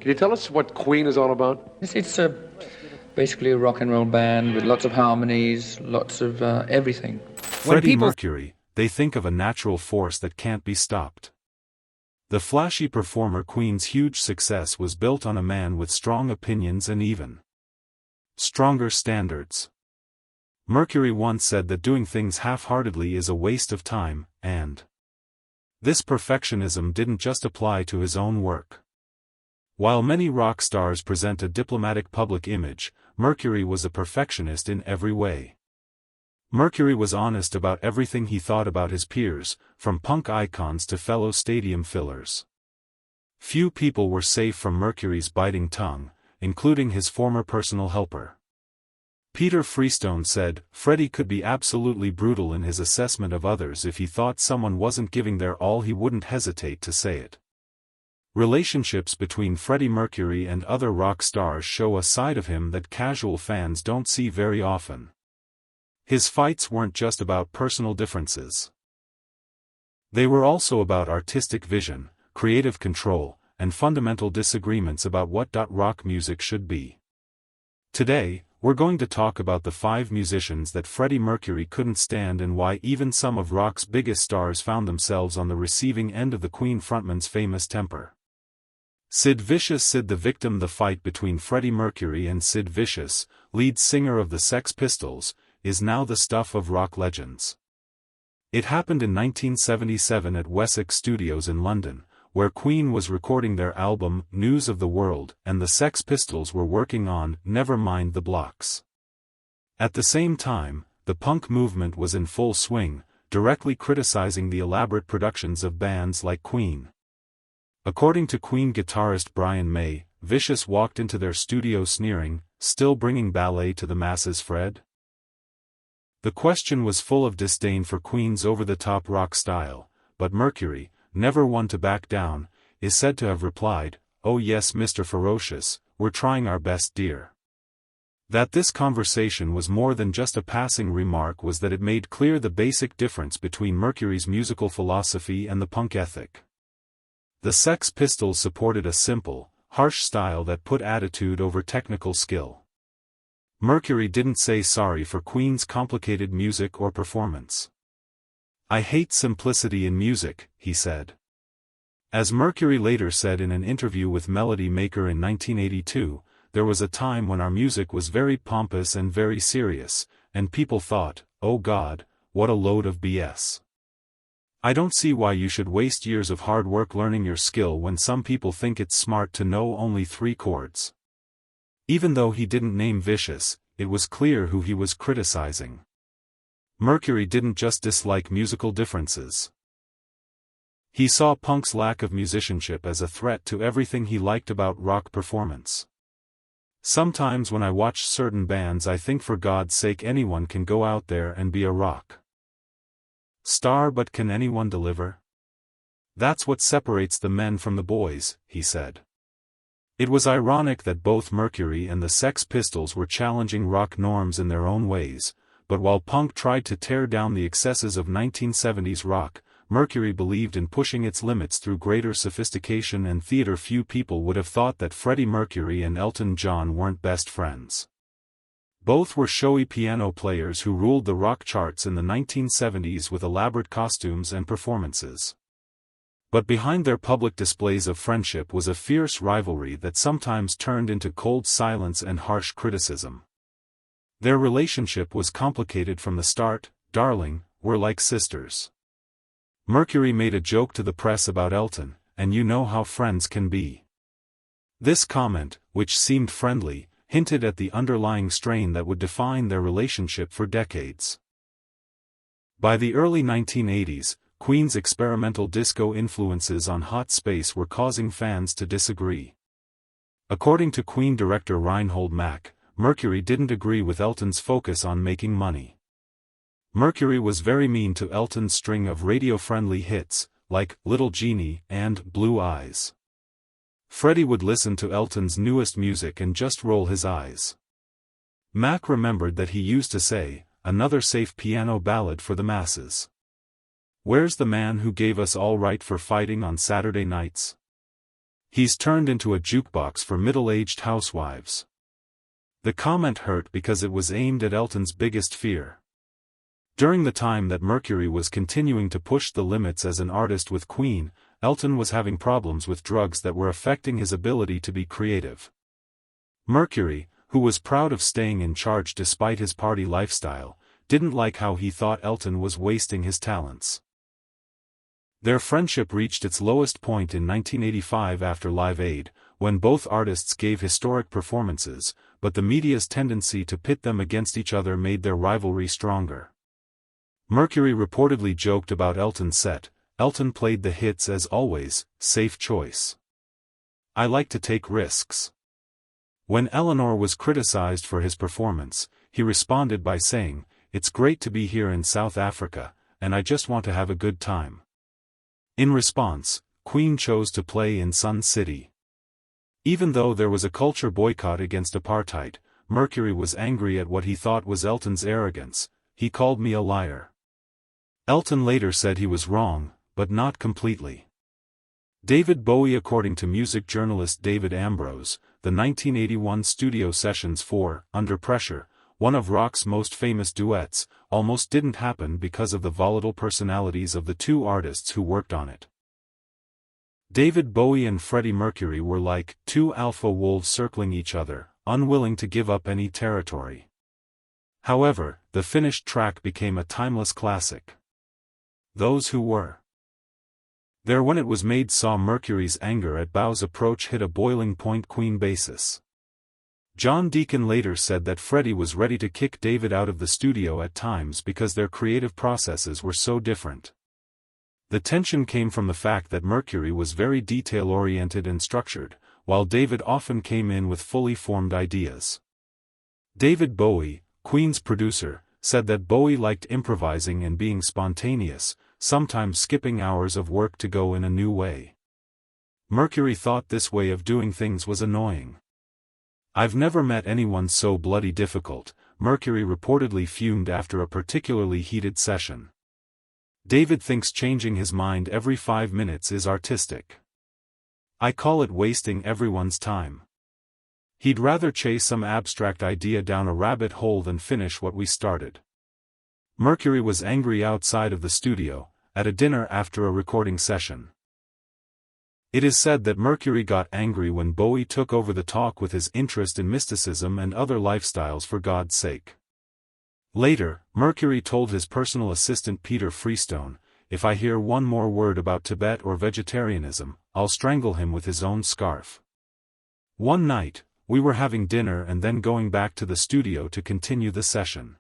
Can you tell us what Queen is all about? It's basically a rock and roll band with lots of harmonies, lots of everything. Freddie Mercury, they think of a natural force that can't be stopped. The flashy performer Queen's huge success was built on a man with strong opinions and even stronger standards. Mercury once said that doing things half-heartedly is a waste of time, and this perfectionism didn't just apply to his own work. While many rock stars present a diplomatic public image, Mercury was a perfectionist in every way. Mercury was honest about everything he thought about his peers, from punk icons to fellow stadium fillers. Few people were safe from Mercury's biting tongue, including his former personal helper. Peter Freestone said, Freddie could be absolutely brutal in his assessment of others. If he thought someone wasn't giving their all, he wouldn't hesitate to say it. Relationships between Freddie Mercury and other rock stars show a side of him that casual fans don't see very often. His fights weren't just about personal differences. They were also about artistic vision, creative control, and fundamental disagreements about what rock music should be. Today, we're going to talk about the 5 musicians that Freddie Mercury couldn't stand and why even some of rock's biggest stars found themselves on the receiving end of the Queen frontman's famous temper. Sid Vicious. Sid the Victim. The fight between Freddie Mercury and Sid Vicious, lead singer of the Sex Pistols, is now the stuff of rock legends. It happened in 1977 at Wessex Studios in London, where Queen was recording their album, News of the World, and the Sex Pistols were working on Never Mind the Blocks. At the same time, the punk movement was in full swing, directly criticizing the elaborate productions of bands like Queen. According to Queen guitarist Brian May, Vicious walked into their studio sneering, "Still bringing ballet to the masses, Fred?" The question was full of disdain for Queen's over-the-top rock style, but Mercury, never one to back down, is said to have replied, "Oh yes, Mr. Ferocious, we're trying our best, dear." That this conversation was more than just a passing remark was that it made clear the basic difference between Mercury's musical philosophy and the punk ethic. The Sex Pistols supported a simple, harsh style that put attitude over technical skill. Mercury didn't say sorry for Queen's complicated music or performance. "I hate simplicity in music," he said. As Mercury later said in an interview with Melody Maker in 1982, "There was a time when our music was very pompous and very serious, and people thought, oh God, what a load of BS. I don't see why you should waste years of hard work learning your skill when some people think it's smart to know only 3 chords." Even though he didn't name Vicious, it was clear who he was criticizing. Mercury didn't just dislike musical differences. He saw punk's lack of musicianship as a threat to everything he liked about rock performance. "Sometimes when I watch certain bands I think for God's sake anyone can go out there and be a rock star, but can anyone deliver? That's what separates the men from the boys," he said. It was ironic that both Mercury and the Sex Pistols were challenging rock norms in their own ways, but while punk tried to tear down the excesses of 1970s rock, Mercury believed in pushing its limits through greater sophistication and theater. Few people would have thought that Freddie Mercury and Elton John weren't best friends. Both were showy piano players who ruled the rock charts in the 1970s with elaborate costumes and performances. But behind their public displays of friendship was a fierce rivalry that sometimes turned into cold silence and harsh criticism. Their relationship was complicated from the start. "Darling, we're like sisters." Mercury made a joke to the press about Elton, "and you know how friends can be." This comment, which seemed friendly, hinted at the underlying strain that would define their relationship for decades. By the early 1980s, Queen's experimental disco influences on Hot Space were causing fans to disagree. According to Queen director Reinhold Mack, Mercury didn't agree with Elton's focus on making money. Mercury was very mean to Elton's string of radio-friendly hits, like Little Genie and Blue Eyes. Freddie would listen to Elton's newest music and just roll his eyes. Mack remembered that he used to say, "Another safe piano ballad for the masses. Where's the man who gave us All Right for Fighting on Saturday nights?" He's turned into a jukebox for middle-aged housewives. The comment hurt because it was aimed at Elton's biggest fear. During the time that Mercury was continuing to push the limits as an artist with Queen, Elton was having problems with drugs that were affecting his ability to be creative. Mercury, who was proud of staying in charge despite his party lifestyle, didn't like how he thought Elton was wasting his talents. Their friendship reached its lowest point in 1985 after Live Aid, when both artists gave historic performances, but the media's tendency to pit them against each other made their rivalry stronger. Mercury reportedly joked about Elton's set, "Elton played the hits as always, safe choice. I like to take risks." When Eleanor was criticized for his performance, he responded by saying, "It's great to be here in South Africa, and I just want to have a good time." In response, Queen chose to play in Sun City. Even though there was a culture boycott against apartheid, Mercury was angry at what he thought was Elton's arrogance. "He called me a liar." Elton later said he was wrong, but not completely. David Bowie. According to music journalist David Ambrose, the 1981 studio sessions for Under Pressure, one of rock's most famous duets, almost didn't happen because of the volatile personalities of the two artists who worked on it. David Bowie and Freddie Mercury were like two alpha wolves circling each other, unwilling to give up any territory. However, the finished track became a timeless classic. Those who were there when it was made saw Mercury's anger at Bowie's approach hit a boiling point. Queen basis John Deacon later said that Freddie was ready to kick David out of the studio at times because their creative processes were so different. The tension came from the fact that Mercury was very detail-oriented and structured, while David often came in with fully formed ideas. David Bowie, Queen's producer, said that Bowie liked improvising and being spontaneous, sometimes skipping hours of work to go in a new way. Mercury thought this way of doing things was annoying. "I've never met anyone so bloody difficult," Mercury reportedly fumed after a particularly heated session. David thinks changing his mind every 5 minutes is artistic. "I call it wasting everyone's time. He'd rather chase some abstract idea down a rabbit hole than finish what we started." Mercury was angry outside of the studio, at a dinner after a recording session. It is said that Mercury got angry when Bowie took over the talk with his interest in mysticism and other lifestyles for God's sake. Later, Mercury told his personal assistant Peter Freestone, "If I hear one more word about Tibet or vegetarianism, I'll strangle him with his own scarf." One night, we were having dinner and then going back to the studio to continue the session.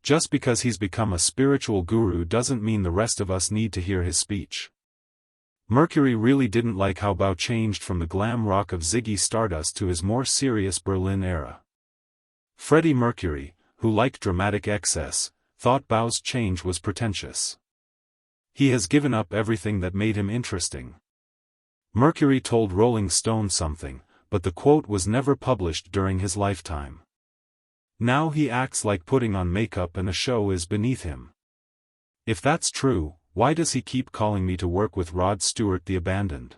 Just because he's become a spiritual guru doesn't mean the rest of us need to hear his speech. Mercury really didn't like how Bowie changed from the glam rock of Ziggy Stardust to his more serious Berlin era. Freddie Mercury, who liked dramatic excess, thought Bowie's change was pretentious. "He has given up everything that made him interesting." Mercury told Rolling Stone something, but the quote was never published during his lifetime. "Now he acts like putting on makeup and a show is beneath him. If that's true, why does he keep calling me to work with Rod Stewart the Abandoned?"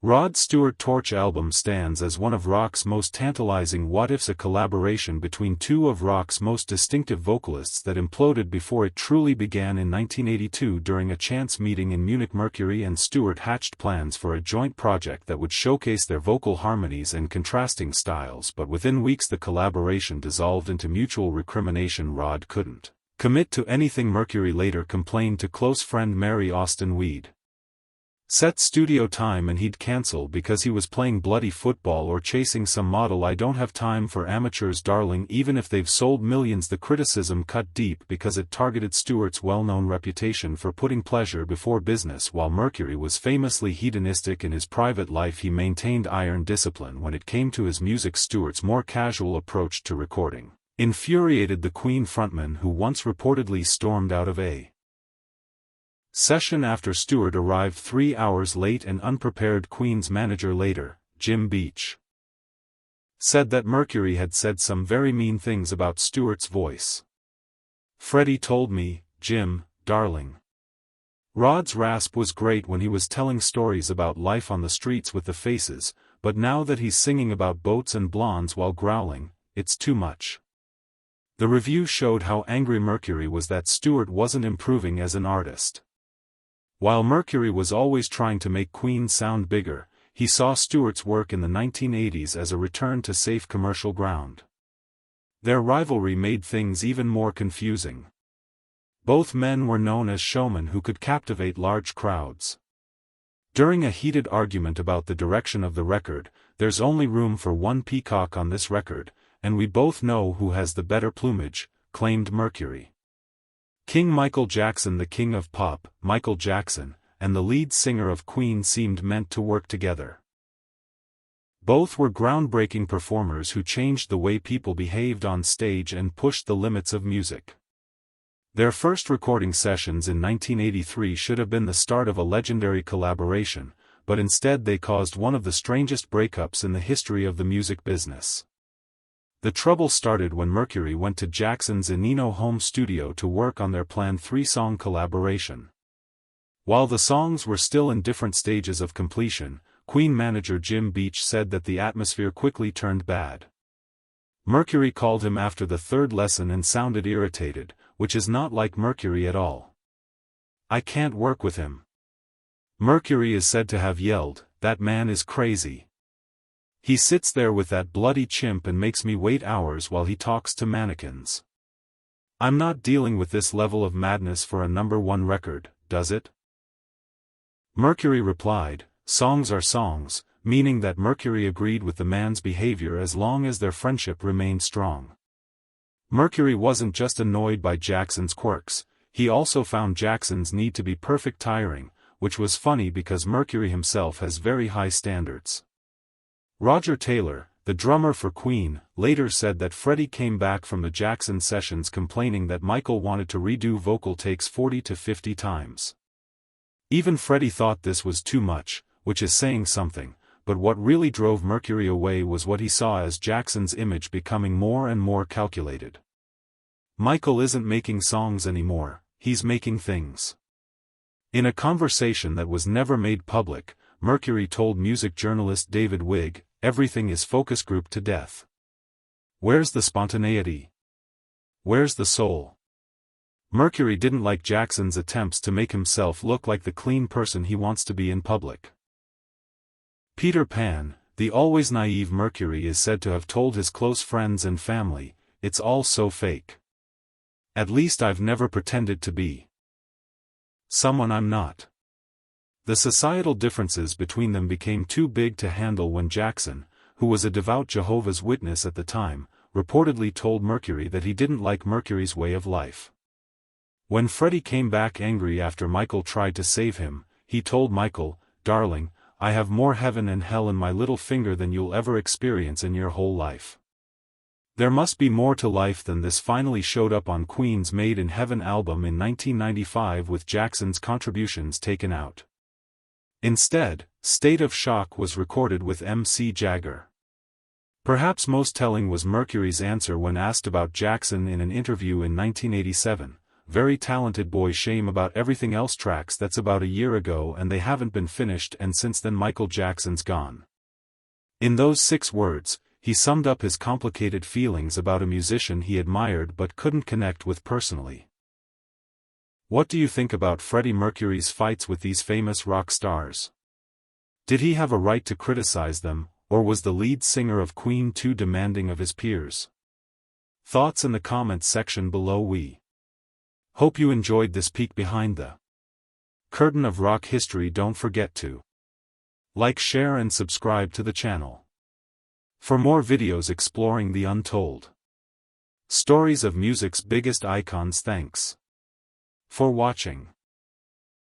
Rod Stewart Torch album stands as one of rock's most tantalizing what-ifs, a collaboration between two of rock's most distinctive vocalists that imploded before it truly began in 1982 during a chance meeting in Munich. Mercury and Stewart hatched plans for a joint project that would showcase their vocal harmonies and contrasting styles, but within weeks the collaboration dissolved into mutual recrimination. Rod couldn't commit to anything. Mercury later complained to close friend Mary Austin Weed. Set studio time and he'd cancel because he was playing bloody football or chasing some model. "I don't have time for amateurs, darling, even if they've sold millions." The criticism cut deep because it targeted Stewart's well-known reputation for putting pleasure before business. While Mercury was famously hedonistic in his private life, he maintained iron discipline when it came to his music. Stewart's more casual approach to recording infuriated the Queen frontman, who once reportedly stormed out of a session after Stewart arrived 3 hours late and unprepared. Queen's manager later, Jim Beach, said that Mercury had said some very mean things about Stewart's voice. "Freddie told me, 'Jim, darling, Rod's rasp was great when he was telling stories about life on the streets with the Faces, but now that he's singing about boats and blondes while growling, it's too much. The review showed how angry Mercury was that Stewart wasn't improving as an artist. While Mercury was always trying to make Queen sound bigger, he saw Stewart's work in the 1980s as a return to safe commercial ground. Their rivalry made things even more confusing. Both men were known as showmen who could captivate large crowds. During a heated argument about the direction of the record, "There's only room for one peacock on this record, and we both know who has the better plumage," claimed Mercury. King Michael Jackson, the king of pop, Michael Jackson, and the lead singer of Queen seemed meant to work together. Both were groundbreaking performers who changed the way people behaved on stage and pushed the limits of music. Their first recording sessions in 1983 should have been the start of a legendary collaboration, but instead they caused one of the strangest breakups in the history of the music business. The trouble started when Mercury went to Jackson's Enino home studio to work on their planned 3-song collaboration. While the songs were still in different stages of completion, Queen manager Jim Beach said that the atmosphere quickly turned bad. Mercury called him after the third lesson and sounded irritated, which is not like Mercury at all. "I can't work with him." Mercury is said to have yelled, "That man is crazy. He sits there with that bloody chimp and makes me wait hours while he talks to mannequins. I'm not dealing with this level of madness for a #1 record, does it?" Mercury replied, "Songs are songs," meaning that Mercury agreed with the man's behavior as long as their friendship remained strong. Mercury wasn't just annoyed by Jackson's quirks, he also found Jackson's need to be perfect tiring, which was funny because Mercury himself has very high standards. Roger Taylor, the drummer for Queen, later said that Freddie came back from the Jackson sessions complaining that Michael wanted to redo vocal takes 40 to 50 times. Even Freddie thought this was too much, which is saying something, but what really drove Mercury away was what he saw as Jackson's image becoming more and more calculated. "Michael isn't making songs anymore, he's making things." In a conversation that was never made public, Mercury told music journalist David Wigg, "Everything is focus grouped to death. Where's the spontaneity? Where's the soul?" Mercury didn't like Jackson's attempts to make himself look like the clean person he wants to be in public. Peter Pan, the always naive Mercury, is said to have told his close friends and family, "It's all so fake. At least I've never pretended to be someone I'm not." The societal differences between them became too big to handle when Jackson, who was a devout Jehovah's Witness at the time, reportedly told Mercury that he didn't like Mercury's way of life. When Freddie came back angry after Michael tried to save him, he told Michael, "Darling, I have more heaven and hell in my little finger than you'll ever experience in your whole life." There must be more to life than this finally showed up on Queen's Made in Heaven album in 1995 with Jackson's contributions taken out. Instead, State of Shock was recorded with MC Jagger. Perhaps most telling was Mercury's answer when asked about Jackson in an interview in 1987, "Very talented boy, shame about everything else, tracks that's about a year ago and they haven't been finished, and since then Michael Jackson's gone." In those 6 words, he summed up his complicated feelings about a musician he admired but couldn't connect with personally. What do you think about Freddie Mercury's fights with these famous rock stars? Did he have a right to criticize them, or was the lead singer of Queen too demanding of his peers? Thoughts in the comments section below. We hope you enjoyed this peek behind the curtain of rock history. Don't forget to like, share and subscribe to the channel for more videos exploring the untold stories of music's biggest icons. Thanks for watching.